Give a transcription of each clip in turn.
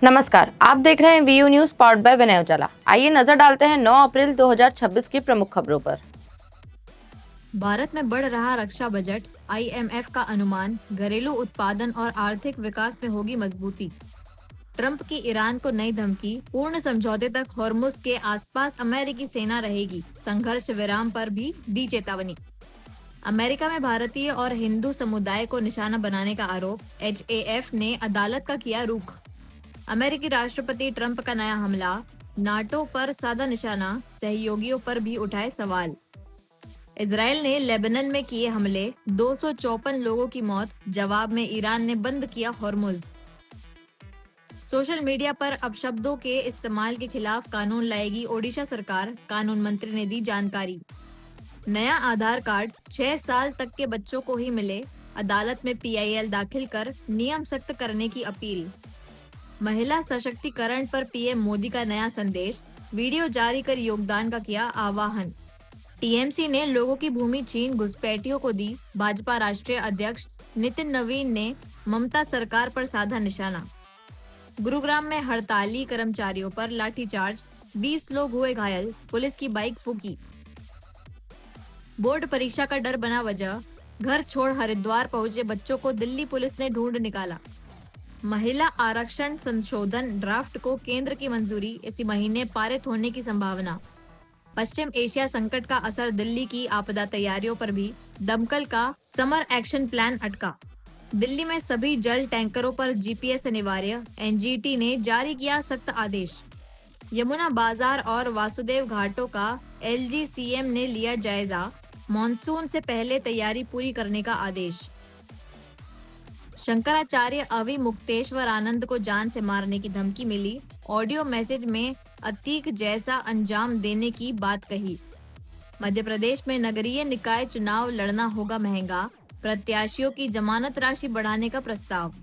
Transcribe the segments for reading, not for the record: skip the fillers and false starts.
नमस्कार, आप देख रहे हैं वीयू न्यूज पावर्ड बाय विनय उजाला। आइए नजर डालते हैं 9 अप्रैल 2026 की प्रमुख खबरों पर। भारत में बढ़ रहा रक्षा बजट, आईएमएफ का अनुमान, घरेलू उत्पादन और आर्थिक विकास में होगी मजबूती। ट्रंप की ईरान को नई धमकी, पूर्ण समझौते तक हॉर्मुज के आसपास अमेरिकी सेना रहेगी, संघर्ष विराम पर भी दी चेतावनी। अमेरिका में भारतीय और हिंदू समुदाय को निशाना बनाने का आरोप, एचएएफ ने अदालत का किया रुख। अमेरिकी राष्ट्रपति ट्रंप का नया हमला, नाटो पर साधा निशाना, सहयोगियों पर भी उठाए सवाल। इजराइल ने लेबनान में किए हमले, 254 लोगों की मौत, जवाब में ईरान ने बंद किया हॉर्मुज। सोशल मीडिया पर अपशब्दों के इस्तेमाल के खिलाफ कानून लाएगी ओडिशा सरकार, कानून मंत्री ने दी जानकारी। नया आधार कार्ड 6 साल तक के बच्चों को ही मिले, अदालत में पीआईएल दाखिल कर नियम सख्त करने की अपील। महिला सशक्तिकरण पर पीएम मोदी का नया संदेश, वीडियो जारी कर योगदान का किया आह्वान। टीएमसी ने लोगों की भूमि छीन घुसपैठियों को दी, भाजपा राष्ट्रीय अध्यक्ष नितिन नवीन ने ममता सरकार पर साधा निशाना। गुरुग्राम में हड़ताली कर्मचारियों पर लाठीचार्ज, 20 लोग हुए घायल, पुलिस की बाइक फूकी। बोर्ड परीक्षा का डर बना वजह, घर छोड़ हरिद्वार पहुंचे बच्चों को दिल्ली पुलिस ने ढूंढ निकाला। महिला आरक्षण संशोधन ड्राफ्ट को केंद्र की मंजूरी, इसी महीने पारित होने की संभावना। पश्चिम एशिया संकट का असर दिल्ली की आपदा तैयारियों पर भी, दमकल का समर एक्शन प्लान अटका। दिल्ली में सभी जल टैंकरों पर जीपीएस अनिवार्य, एनजीटी ने जारी किया सख्त आदेश। यमुना बाजार और वासुदेव घाटों का एलजी सीएम ने लिया जायजा, मॉनसून से पहले तैयारी पूरी करने का आदेश। शंकराचार्य अवि मुक्तेश्वर आनंद को जान से मारने की धमकी मिली, ऑडियो मैसेज में अतीक जैसा अंजाम देने की बात कही। मध्य प्रदेश में नगरीय निकाय चुनाव लड़ना होगा महंगा, प्रत्याशियों की जमानत राशि बढ़ाने का प्रस्ताव।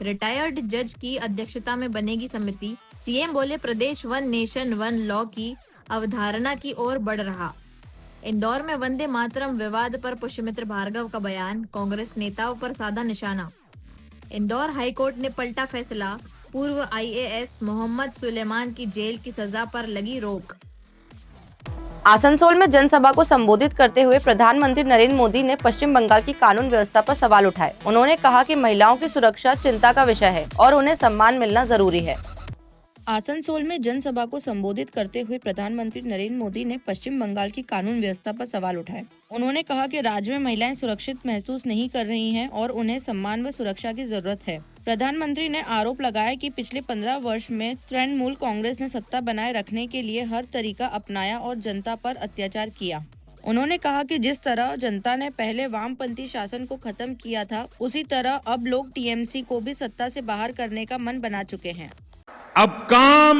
रिटायर्ड जज की अध्यक्षता में बनेगी समिति, सीएम बोले प्रदेश वन नेशन वन लॉ की अवधारणा की ओर बढ़ रहा। इंदौर में वंदे मातरम विवाद पर पुष्यमित्र भार्गव का बयान, कांग्रेस नेताओं पर साधा निशाना। इंदौर हाईकोर्ट ने पलटा फैसला, पूर्व आईएएस मोहम्मद सुलेमान की जेल की सजा पर लगी रोक। आसनसोल में जनसभा को संबोधित करते हुए प्रधानमंत्री नरेंद्र मोदी ने पश्चिम बंगाल की कानून व्यवस्था पर सवाल उठाए। उन्होंने कहा कि महिलाओं की सुरक्षा चिंता का विषय है और उन्हें सम्मान मिलना जरूरी है। आसनसोल में जनसभा को संबोधित करते हुए प्रधानमंत्री नरेंद्र मोदी ने पश्चिम बंगाल की कानून व्यवस्था पर सवाल उठाए। उन्होंने कहा कि राज्य में महिलाएं सुरक्षित महसूस नहीं कर रही हैं और उन्हें सम्मान व सुरक्षा की जरूरत है। प्रधानमंत्री ने आरोप लगाया कि पिछले 15 वर्ष में तृणमूल कांग्रेस ने सत्ता बनाए रखने के लिए हर तरीका अपनाया और जनता पर अत्याचार किया। उन्होंने कहा कि जिस तरह जनता ने पहले वामपंथी शासन को खत्म किया था, उसी तरह अब लोग टीएमसी को भी सत्ता से बाहर करने का मन बना चुके हैं। अब काम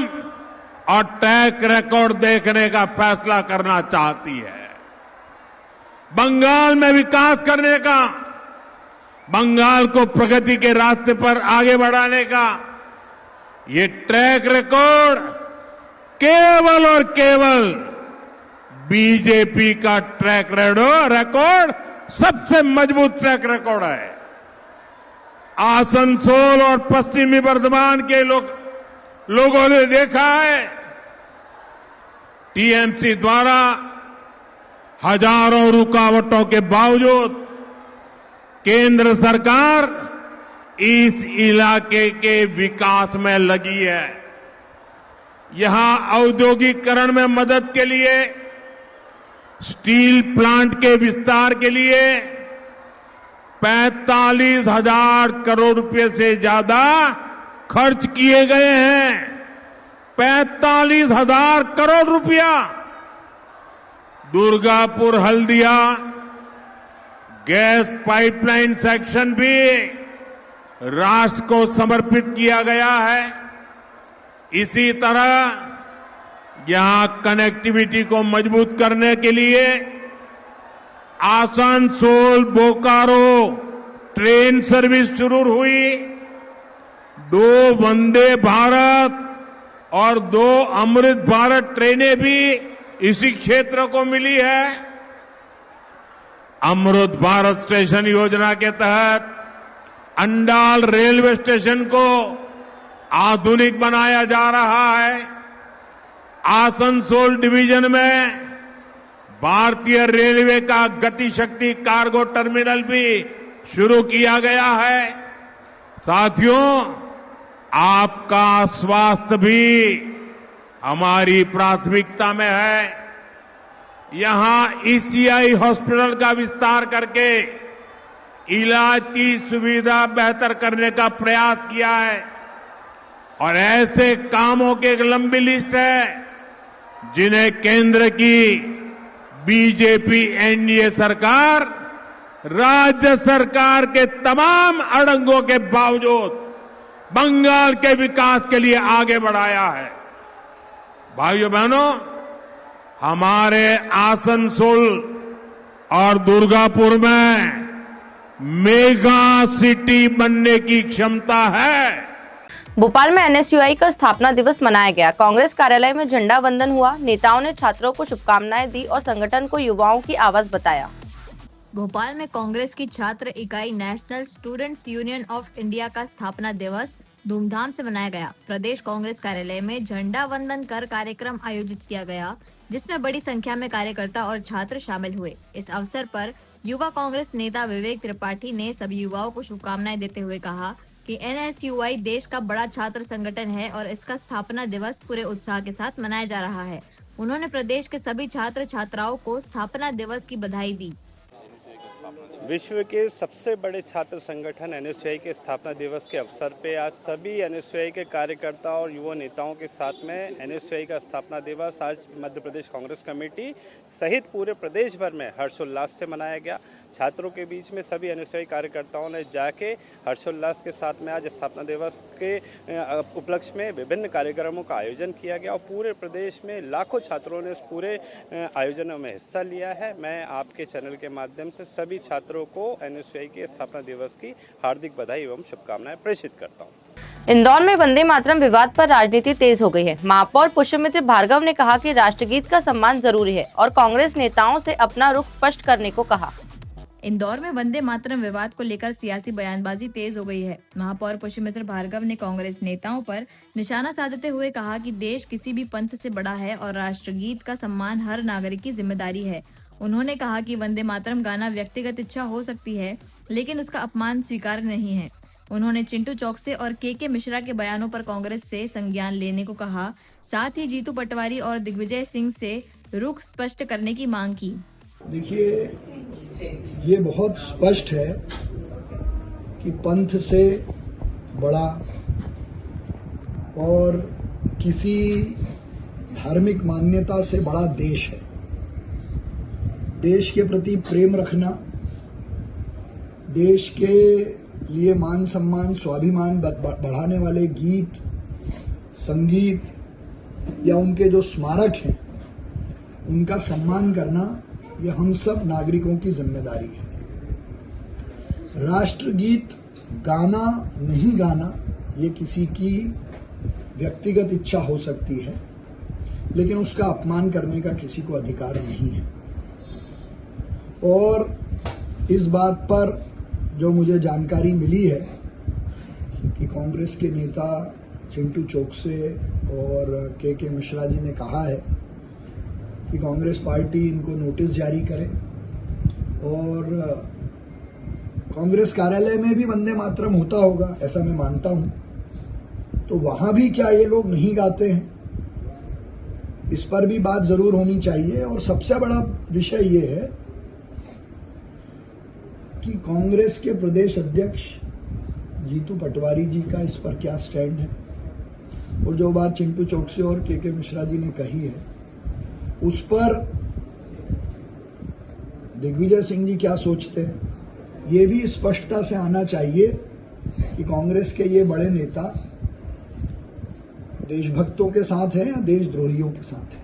और ट्रैक रिकॉर्ड देखने का फैसला करना चाहती है। बंगाल में विकास करने का, बंगाल को प्रगति के रास्ते पर आगे बढ़ाने का ये ट्रैक रिकॉर्ड केवल और केवल बीजेपी का ट्रैक रिकॉर्ड सबसे मजबूत ट्रैक रिकॉर्ड है। आसनसोल और पश्चिमी बर्धमान के लोगों ने देखा है, टीएमसी द्वारा हजारों रुकावटों के बावजूद केंद्र सरकार इस इलाके के विकास में लगी है। यहां औद्योगिकरण में मदद के लिए, स्टील प्लांट के विस्तार के लिए 45,000 करोड़ रुपए से ज्यादा खर्च किए गए हैं। 45,000 करोड़ रुपया। Durgapur Haldia gas pipeline section भी राष्ट्र को समर्पित किया गया है। इसी तरह यहां कनेक्टिविटी को मजबूत करने के लिए आसनसोल बोकारो ट्रेन सर्विस शुरू हुई। 2 वंदे भारत और 2 अमृत भारत ट्रेनें भी इसी क्षेत्र को मिली है। अमृत भारत स्टेशन योजना के तहत अंडाल रेलवे स्टेशन को आधुनिक बनाया जा रहा है। आसनसोल डिवीजन में भारतीय रेलवे का गति शक्ति कार्गो टर्मिनल भी शुरू किया गया है। साथियों, आपका स्वास्थ्य भी हमारी प्राथमिकता में है। यहां ईसीआई हॉस्पिटल का विस्तार करके इलाज की सुविधा बेहतर करने का प्रयास किया है और ऐसे कामों की एक लंबी लिस्ट है जिन्हें केंद्र की बीजेपी एनडीए सरकार राज्य सरकार के तमाम अड़ंगों के बावजूद बंगाल के विकास के लिए आगे बढ़ाया है। भाइयों बहनों, हमारे आसनसोल और दुर्गापुर में मेगा सिटी बनने की क्षमता है। भोपाल में एनएसयूआई का स्थापना दिवस मनाया गया। कांग्रेस कार्यालय में झंडा वंदन हुआ। नेताओं ने छात्रों को शुभकामनाएं दी और संगठन को युवाओं की आवाज बताया। भोपाल में कांग्रेस की छात्र इकाई national students union of India का स्थापना दिवस धूमधाम से मनाया गया। प्रदेश कांग्रेस कार्यालय में झंडा वंदन कर कार्यक्रम आयोजित किया गया, जिसमें बड़ी संख्या में कार्यकर्ता और छात्र शामिल हुए। इस अवसर पर युवा कांग्रेस नेता विवेक त्रिपाठी ने सभी युवाओं को शुभकामनाएं देते हुए कहा कि एनएसयूआई देश का बड़ा छात्र संगठन है और इसका स्थापना दिवस पूरे उत्साह के साथ मनाया जा रहा है। उन्होंने प्रदेश के सभी छात्र छात्राओं को स्थापना दिवस की बधाई दी। विश्व के सबसे बड़े छात्र संगठन एनएसयूआई के स्थापना दिवस के अवसर पे आज सभी एनएसयूआई के कार्यकर्ता और युवा नेताओं के साथ में एनएसयूआई का स्थापना दिवस आज मध्य प्रदेश कांग्रेस कमेटी सहित पूरे प्रदेश भर में हर्षोल्लास से मनाया गया। छात्रों के बीच में सभी एनएसयूआई कार्यकर्ताओं ने जाके हर्षोल्लास के साथ में आज स्थापना दिवस के उपलक्ष्य में विभिन्न कार्यक्रमों का आयोजन किया गया और पूरे प्रदेश में लाखों छात्रों ने इस पूरे आयोजनों में हिस्सा लिया है। मैं आपके चैनल के माध्यम से सभी छात्रों को एनएसयूआई के स्थापना दिवस की हार्दिक बधाई एवं शुभकामनाएं प्रेषित करता हूं। इंदौर में वंदे मातरम विवाद पर राजनीति तेज हो गई है। महापौर पुष्यमित्र भार्गव ने कहा कि राष्ट्रगीत का सम्मान जरूरी है और कांग्रेस नेताओं से अपना रुख स्पष्ट करने को कहा। इंदौर में वंदे मातरम विवाद को लेकर सियासी बयानबाजी तेज हो गई है। महापौर पुष्यमित्र भार्गव ने कांग्रेस नेताओं पर निशाना साधते हुए कहा कि देश किसी भी पंथ से बड़ा है और राष्ट्रगीत का सम्मान हर नागरिक की जिम्मेदारी है। उन्होंने कहा कि वंदे मातरम गाना व्यक्तिगत इच्छा हो सकती है, लेकिन उसका अपमान स्वीकार्य नहीं है। उन्होंने चिंटू चौकसे और के मिश्रा के बयानों पर कांग्रेस से संज्ञान लेने को कहा। साथ ही जीतू पटवारी और दिग्विजय सिंह से रुख स्पष्ट करने की मांग की। देखिए, ये बहुत स्पष्ट है कि पंथ से बड़ा और किसी धार्मिक मान्यता से बड़ा देश है। देश के प्रति प्रेम रखना, देश के लिए मान सम्मान स्वाभिमान बढ़ाने वाले गीत, संगीत या उनके जो स्मारक हैं उनका सम्मान करना, ये हम सब नागरिकों की जिम्मेदारी है। राष्ट्रगीत गाना नहीं गाना ये किसी की व्यक्तिगत इच्छा हो सकती है, लेकिन उसका अपमान करने का किसी को अधिकार नहीं है। और इस बात पर जो मुझे जानकारी मिली है कि कांग्रेस के नेता चिंटू चौकसे और के मिश्रा जी ने कहा है कि कांग्रेस पार्टी इनको नोटिस जारी करे और कांग्रेस कार्यालय में भी वंदे मातरम होता होगा, ऐसा मैं मानता हूं। तो वहां भी क्या ये लोग नहीं गाते हैं, इस पर भी बात जरूर होनी चाहिए। और सबसे बड़ा विषय ये है कि कांग्रेस के प्रदेश अध्यक्ष जीतू पटवारी जी का इस पर क्या स्टैंड है, और जो बात चिंटू चौकसे और के मिश्रा जी ने कही है उस पर दिग्विजय सिंह जी क्या सोचते हैं, ये भी स्पष्टता से आना चाहिए कि कांग्रेस के ये बड़े नेता देशभक्तों के साथ हैं या देशद्रोहियों के साथ हैं।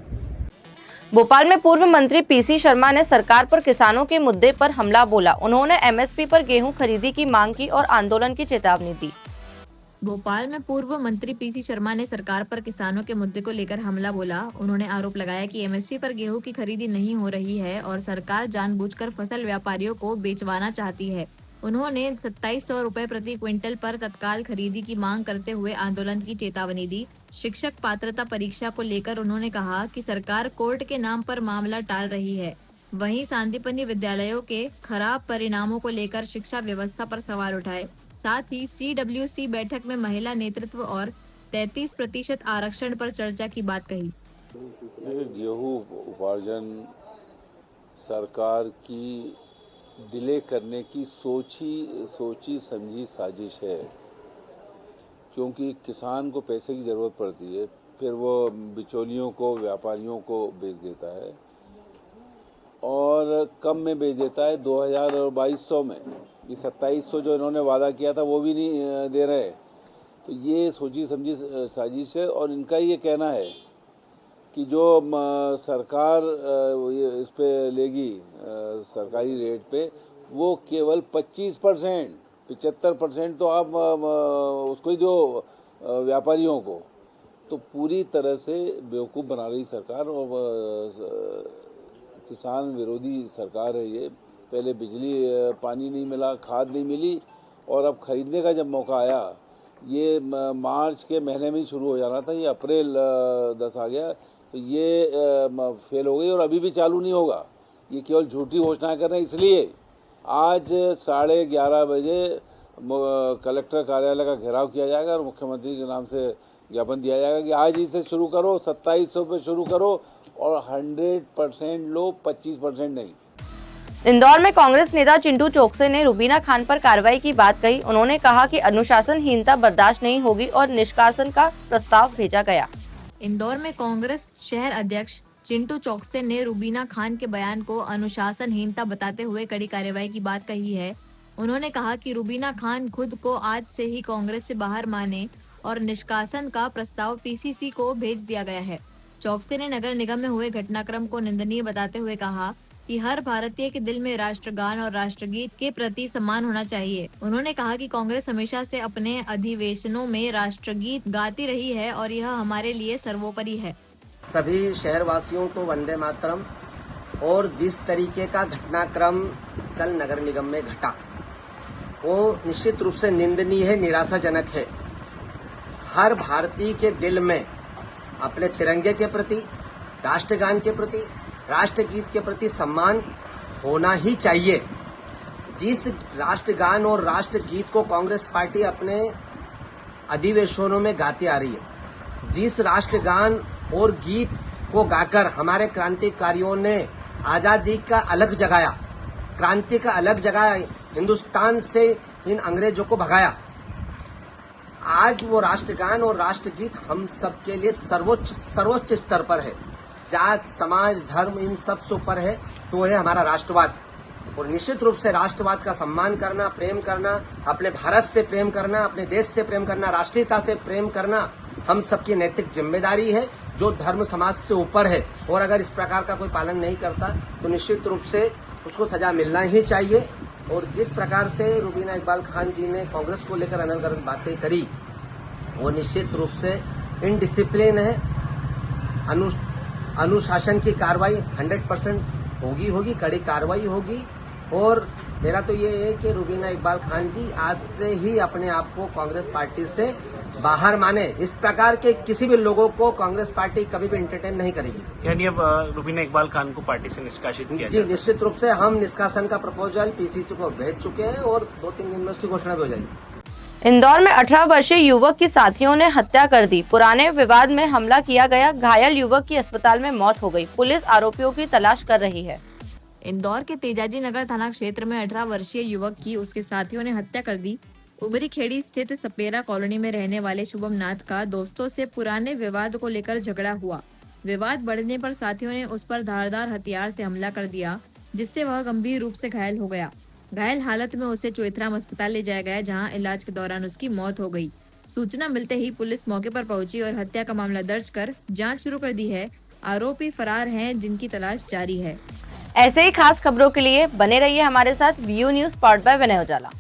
भोपाल में पूर्व मंत्री पीसी शर्मा ने सरकार पर किसानों के मुद्दे पर हमला बोला। उन्होंने एमएसपी पर गेहूं खरीदी की मांग की और आंदोलन की चेतावनी दी। भोपाल में पूर्व मंत्री पीसी शर्मा ने सरकार पर किसानों के मुद्दे को लेकर हमला बोला। उन्होंने आरोप लगाया कि एमएसपी पर गेहूं की खरीदी नहीं हो रही है और सरकार जानबूझकर फसल व्यापारियों को बेचवाना चाहती है। उन्होंने 2700 रुपए प्रति क्विंटल पर तत्काल खरीदी की मांग करते हुए आंदोलन की चेतावनी दी। शिक्षक पात्रता परीक्षा को लेकर उन्होंने कहा कि सरकार कोर्ट के नाम पर मामला टाल रही है। वहीं सांदीपनि विद्यालयों के खराब परिणामों को लेकर शिक्षा व्यवस्था पर सवाल उठाए। साथ ही CWC बैठक में महिला नेतृत्व और 33% आरक्षण पर चर्चा की बात कही। गेहूं उपार्जन सरकार की डिले करने की सोची समझी साजिश है, क्योंकि किसान को पैसे की ज़रूरत पड़ती है, फिर वो बिचौलियों को, व्यापारियों को बेच देता है और कम में बेच देता है। 2000 और 2200 में ये 2700 जो इन्होंने वादा किया था वो भी नहीं दे रहे। तो ये सोची समझी साजिश है और इनका ये कहना है कि जो सरकार इस पे लेगी सरकारी रेट पे, वो केवल 25%, 75% तो आप उसको ही दो व्यापारियों को। तो पूरी तरह से बेवकूफ़ बना रही सरकार और किसान विरोधी सरकार है ये। पहले बिजली पानी नहीं मिला, खाद नहीं मिली और अब खरीदने का जब मौका आया, ये मार्च के महीने में ही शुरू हो जाना था, ये अप्रैल 10 आ गया, तो ये फेल हो गई और अभी भी चालू नहीं होगा। ये केवल झूठी घोषणाएं कर रहे हैं। इसलिए आज 11:30 बजे कलेक्टर कार्यालय का घेराव किया जाएगा और मुख्यमंत्री के नाम से ज्ञापन दिया जाएगा कि आज ही से शुरू करो, 2700 पे शुरू करो और 100% लो, 25% नहीं। इंदौर में कांग्रेस नेता चिंटू चोकसे ने रुबीना खान पर कार्रवाई की बात कही। उन्होंने कहा कि अनुशासनहीनता बर्दाश्त नहीं होगी और निष्कासन का प्रस्ताव भेजा गया। इंदौर में कांग्रेस शहर अध्यक्ष चिंटू चोकसे ने रुबीना खान के बयान को अनुशासनहीनता बताते हुए कड़ी कार्रवाई की बात कही है। उन्होंने कहा कि रुबीना खान खुद को आज से ही कांग्रेस से बाहर माने और निष्कासन का प्रस्ताव PCC को भेज दिया गया है। चोकसे ने नगर निगम में हुए घटनाक्रम को निंदनीय बताते हुए कहा कि हर भारतीय के दिल में राष्ट्रगान और राष्ट्रगीत के प्रति सम्मान होना चाहिए। उन्होंने कहा कि कांग्रेस हमेशा से अपने अधिवेशनों में राष्ट्रगीत गाती रही है और यह हमारे लिए सर्वोपरि है। सभी शहरवासियों को वंदे मातरम। और जिस तरीके का घटनाक्रम कल नगर निगम में घटा, वो निश्चित रूप से निंदनीय है, निराशाजनक है। हर भारतीय के दिल में अपने तिरंगे के प्रति, राष्ट्रगान के प्रति, राष्ट्रगीत के प्रति सम्मान होना ही चाहिए। जिस राष्ट्रगान और राष्ट्रगीत को कांग्रेस पार्टी अपने अधिवेशनों में गाती आ रही है, जिस राष्ट्रगान और गीत को गाकर हमारे क्रांतिकारियों ने आजादी का अलग जगाया, क्रांति का अलग जगाया, हिंदुस्तान से इन अंग्रेजों को भगाया, आज वो राष्ट्रगान और राष्ट्रगीत हम सबके लिए सर्वोच्च स्तर पर है। जात, समाज, धर्म इन सब से ऊपर है, तो है हमारा राष्ट्रवाद। और निश्चित रूप से राष्ट्रवाद का सम्मान करना, प्रेम करना, अपने भारत से प्रेम करना, अपने देश से प्रेम करना, राष्ट्रीयता से प्रेम करना हम सबकी नैतिक जिम्मेदारी है, जो धर्म समाज से ऊपर है। और अगर इस प्रकार का कोई पालन नहीं करता तो निश्चित रूप से उसको सजा मिलना ही चाहिए। और जिस प्रकार से रुबीना इकबाल खान जी ने कांग्रेस को लेकर अनर्गल बातें करी, वो निश्चित रूप से इनडिसिप्लिन है। अनुशासन की कार्रवाई 100% होगी, कड़ी कार्रवाई होगी। और मेरा तो ये है कि रुबीना इकबाल खान जी आज से ही अपने आप को कांग्रेस पार्टी से बाहर माने। इस प्रकार के किसी भी लोगों को कांग्रेस पार्टी कभी भी एंटरटेन नहीं करेगी। यानी अब रुबीना इकबाल खान को पार्टी से निष्कासित किया जी, निश्चित रूप से हम निष्कासन का प्रपोजल PCC को भेज चुके हैं और 2-3 दिन में उसकी घोषणा भी हो जाएगी। इंदौर में 18 वर्षीय युवक की साथियों ने हत्या कर दी। पुराने विवाद में हमला किया गया। घायल युवक की अस्पताल में मौत हो गई। पुलिस आरोपियों की तलाश कर रही है। इंदौर के तेजाजी नगर थाना क्षेत्र में 18 वर्षीय युवक की उसके साथियों ने हत्या कर दी। उबरी खेड़ी स्थित सपेरा कॉलोनी में रहने वाले शुभम नाथ का दोस्तों से पुराने विवाद को लेकर झगड़ा हुआ। विवाद बढ़ने पर साथियों ने उस पर धारदार हथियार से हमला कर दिया, जिससे वह गंभीर रूप से घायल हो गया। घायल हालत में उसे चोइथराम अस्पताल ले जाया गया, जहां इलाज के दौरान उसकी मौत हो गई। सूचना मिलते ही पुलिस मौके पर पहुंची और हत्या का मामला दर्ज कर जांच शुरू कर दी है। आरोपी फरार हैं, जिनकी तलाश जारी है। ऐसे ही खास खबरों के लिए बने रहिए हमारे साथ। View news powered by Vinay Ujala.